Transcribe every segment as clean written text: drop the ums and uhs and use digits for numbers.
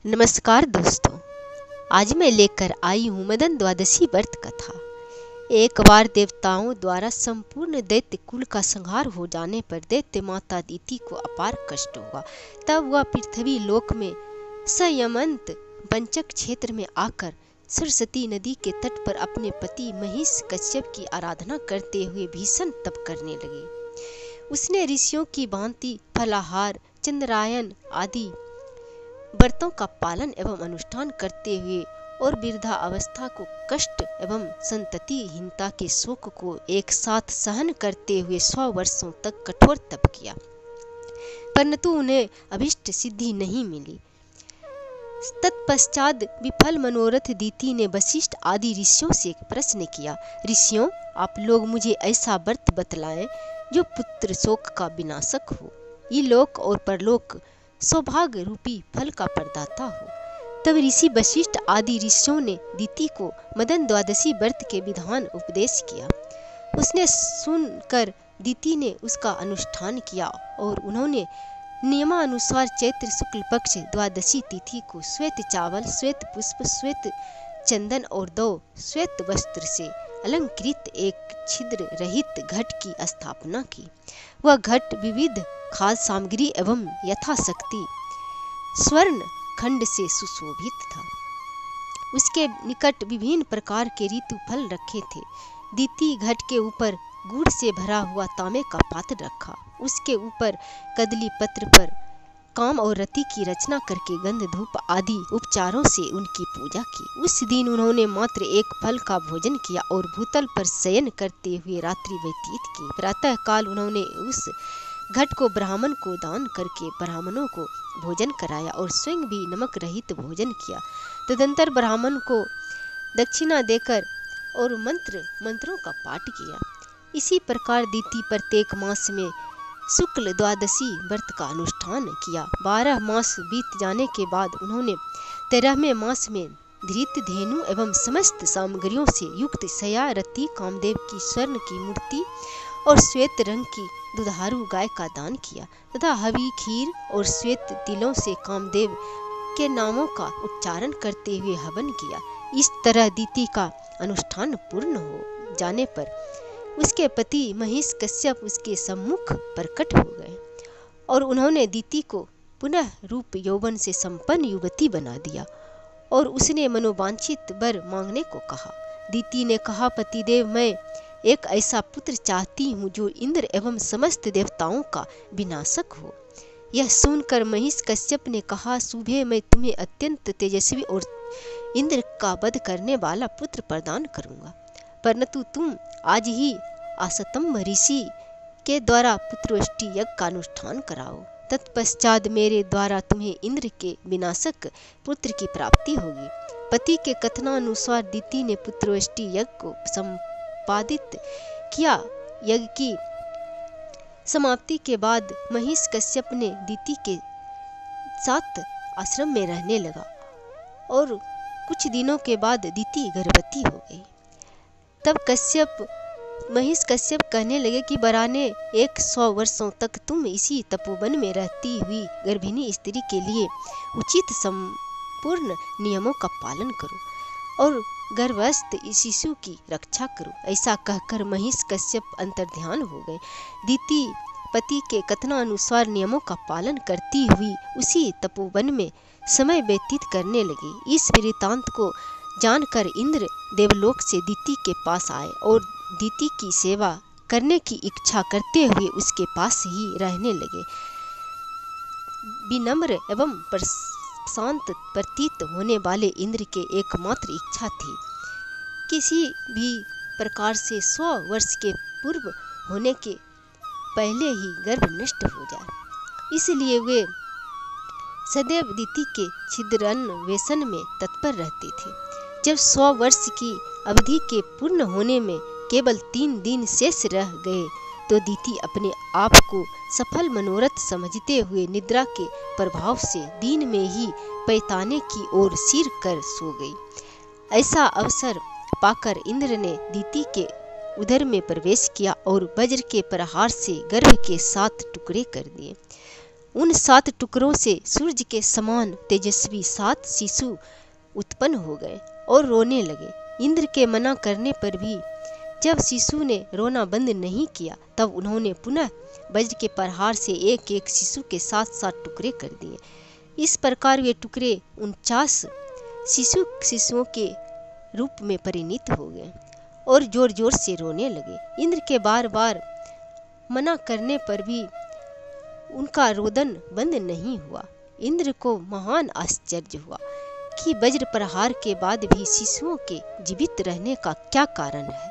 नमस्कार दोस्तों, आज मैं लेकर आई हूँ मदन द्वादशी व्रत कथा। एक बार देवताओं द्वारा संपूर्ण दैत्य कुल का संहार हो जाने पर दैत्य माता दिति को अपार कष्ट हुआ। तब वह पृथ्वी लोक में संयमंत पंचक क्षेत्र में आकर सरस्वती नदी के तट पर अपने पति महिष कश्यप की आराधना करते हुए भीषण तप करने लगे। उसने ऋषियों की भांति फलाहार, चंद्रायन आदि व्रतों का पालन एवं अनुष्ठान करते हुए और वृद्धा अवस्था को कष्ट एवं संततिहीनता के शोक को एक साथ सहन करते हुए 100 वर्षों तक कठोर तप किया, परंतु उन्हें अभिष्ट सिद्धि नहीं मिली। तत्पश्चात विफल मनोरथ दिति ने वशिष्ठ आदि ऋषियों से प्रश्न किया, ऋषियों, आप लोग मुझे ऐसा व्रत बतलाएं जो पुत्र शोक का विनाशक हो, इलोक और परलोक सौभाग्य रूपी फल का प्रदाता हो। तब ऋषि वशिष्ठ आदि ऋषियों ने दिति को मदन द्वादशी व्रत के विधान उपदेश किया। उसने सुनकर दिति ने उसका अनुष्ठान किया और उन्होंने नियमानुसार चैत्र शुक्ल पक्ष द्वादशी तिथि को श्वेत चावल, श्वेत पुष्प, श्वेत चंदन और 2 श्वेत वस्त्र से अलंकृत एक छिद्र रहित घट की स्थापना की। वह घट विविध खाद्य सामग्री एवं यथाशक्ति स्वर्ण खंड से सुशोभित था। उसके निकट विभिन्न प्रकार के ऋतु फल रखे थे। दिति घट के ऊपर गुड़ से भरा हुआ तांबे का पात्र रखा। उसके ऊपर कदली पत्र पर काम और रति की रचना करके गंध धूप आदि उपचारों से उनकी पूजा की। उस दिन उन्होंने मात्र एक फल का भोजन किया और भूतल पर शयन करते हुए रात्रि व्यतीत की। प्रातः काल उन्होंने उस घट को ब्राह्मण को दान करके ब्राह्मणों को भोजन कराया और स्वयं भी नमक रहित भोजन किया। तदंतर ब्राह्मण को दक्षिणा देकर और मंत्रों का पाठ किया। इसी प्रकार दिति प्रत्येक मास में शुक्ल द्वादशी व्रत का अनुष्ठान किया। 12 मास बीत जाने के बाद उन्होंने 13वें मास में धृत धेनु एवं समस्त सामग्रियों से युक्त शया रति कामदेव की स्वर्ण की मूर्ति और श्वेत रंग की दुधारू गाय का दान किया तथा हवि, खीर और श्वेत तिलों से कामदेव के नामों का उच्चारण करते हुए हवन किया। इस तरह दिति का अनुष्ठान पूर्ण हो जाने पर उसके पति महिष कश्यप उसके सम्मुख प्रकट हो गए और उन्होंने दिति को पुनः रूप यौवन से संपन्न युवती बना दिया और उसने मनोवांछित वर मांगने को कहा। दिति ने कहा, पतिदेव, मैं एक ऐसा पुत्र चाहती हूँ जो इंद्र एवं समस्त देवताओं का विनाशक हो। यह सुनकर महिष कश्यप ने कहा, सुबह मैं तुम्हें अत्यंत तेजस्वी और इंद्र का वध करने वाला पुत्र प्रदान करूंगा, परंतु तुम आज ही असतम ऋषि के द्वारा पुत्रवष्टि यज्ञ का अनुष्ठान कराओ। तत्पश्चात मेरे द्वारा तुम्हें इंद्र के विनाशक पुत्र की प्राप्ति होगी। पति के कथनानुसार दिति ने पुत्रवष्टि यज्ञ को संपादित किया। यज्ञ की समाप्ति के बाद महिष कश्यप ने दिति के साथ आश्रम में रहने लगा और कुछ दिनों के बाद दिति गर्भवती हो गई। तब महिष कश्यप कहने लगे कि बराने 100 वर्षों तक तुम इसी तपोवन में रहती हुई गर्भिणी स्त्री के लिए उचित संपूर्ण नियमों का पालन करो और गर्भस्थ शिशु की रक्षा करो। ऐसा कहकर महिष कश्यप अंतर्ध्यान हो गए। दिति पति के कथनानुसार नियमों का पालन करती हुई उसी तपोवन में समय व्यतीत करने लगी। इस वृत्तांत को जानकर इंद्र देवलोक से दिति के पास आए और दिति की सेवा करने की इच्छा करते हुए उसके पास ही रहने लगे। विनम्र एवं शांत प्रतीत होने वाले इंद्र के एकमात्र इच्छा थी किसी भी प्रकार से 100 वर्ष के पूर्व होने के पहले ही गर्भ नष्ट हो जाए। इसलिए वे सदैव दिति के छिद्रान्वेषण में तत्पर रहते थे। जब 100 वर्ष की अवधि के पूर्ण होने में केवल 3 दिन शेष रह गए तो दिति अपने आप को सफल मनोरथ समझते हुए निद्रा के प्रभाव से दिन में ही पैताने की ओर सिर कर सो गई। ऐसा अवसर पाकर इंद्र ने दिति के उदर में प्रवेश किया और वज्र के प्रहार से गर्भ के 7 टुकड़े कर दिए। उन 7 टुकड़ों से सूर्य के समान तेजस्वी 7 शिशु उत्पन्न हो गए और रोने लगे। इंद्र के मना करने पर भी जब शिशु ने रोना बंद नहीं किया, तब उन्होंने पुनः वज्र के प्रहार से एक एक शिशु के 7-7 टुकड़े कर दिए। इस प्रकार वे टुकड़े 49 शिशुओं के रूप में परिणित हो गए और जोर जोर से रोने लगे। इंद्र के बार बार मना करने पर भी उनका रोदन बंद नहीं हुआ। इंद्र को महान आश्चर्य हुआ कि वज्र प्रहार के बाद भी शिशुओं के जीवित रहने का क्या कारण है।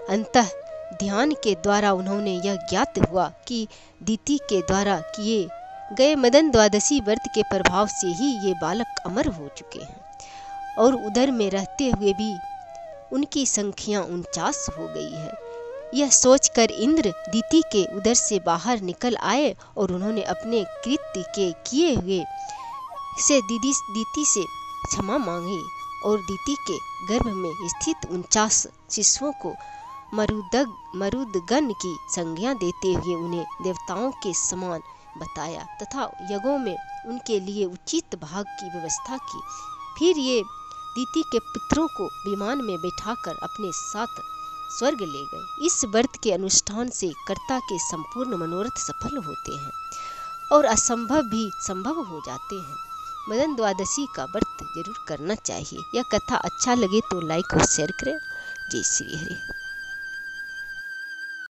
अंतः ध्यान के द्वारा उन्होंने यह ज्ञात हुआ कि दिति के द्वारा किए गए मदन द्वादशी व्रत के प्रभाव से ही ये बालक अमर हो चुके हैं और उदर में रहते हुए भी उनकी संख्या 49 हो गई है। यह सोचकर इंद्र दिति के उदर से बाहर निकल आए और उन्होंने अपने कृत्य के किए हुए से दिति से क्षमा मांगी और दिति के गर्भ में स्थित 49 शिशुओं को मरुदगण की संज्ञा देते हुए उन्हें देवताओं के समान बताया तथा यज्ञों में उनके लिए उचित भाग की व्यवस्था की। फिर ये दिति के पुत्रों को विमान में बैठाकर अपने साथ स्वर्ग ले गए। इस व्रत के अनुष्ठान से कर्ता के संपूर्ण मनोरथ सफल होते हैं और असंभव भी संभव हो जाते हैं। मदन द्वादशी का व्रत जरूर करना चाहिए। यह कथा अच्छा लगे तो लाइक और शेयर करें। जय श्री हरि।